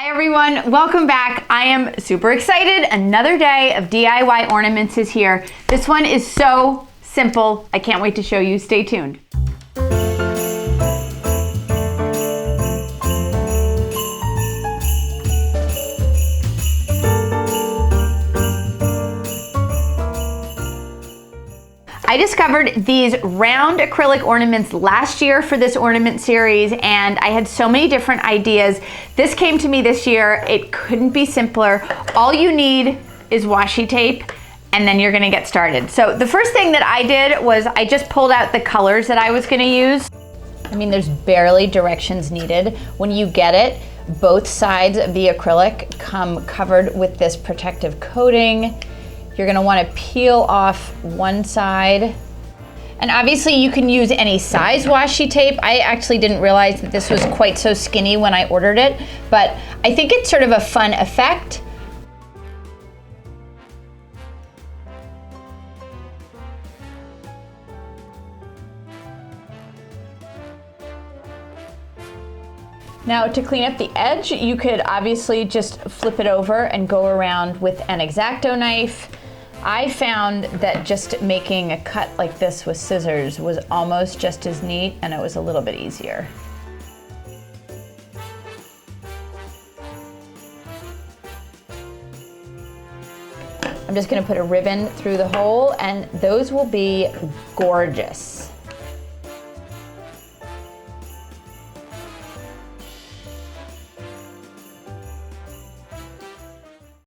Hi everyone, welcome back. I am super excited. Another day of DIY ornaments is here. This one is so simple. I can't wait to show you. Stay tuned. I discovered these round acrylic ornaments last year for this ornament series, and I had so many different ideas. This came to me this year. It couldn't be simpler. All you need is washi tape, and then you're gonna get started. So the first thing that I did was I just pulled out the colors that I was gonna use. I mean, there's barely directions needed. When you get it, both sides of the acrylic come covered with this protective coating. You're gonna wanna peel off one side. And obviously you can use any size washi tape. I actually didn't realize that this was quite so skinny when I ordered it, but I think it's sort of a fun effect. Now to clean up the edge, you could obviously just flip it over and go around with an exacto knife. I found that just making a cut like this with scissors was almost just as neat, and it was a little bit easier. I'm just gonna put a ribbon through the hole, and those will be gorgeous.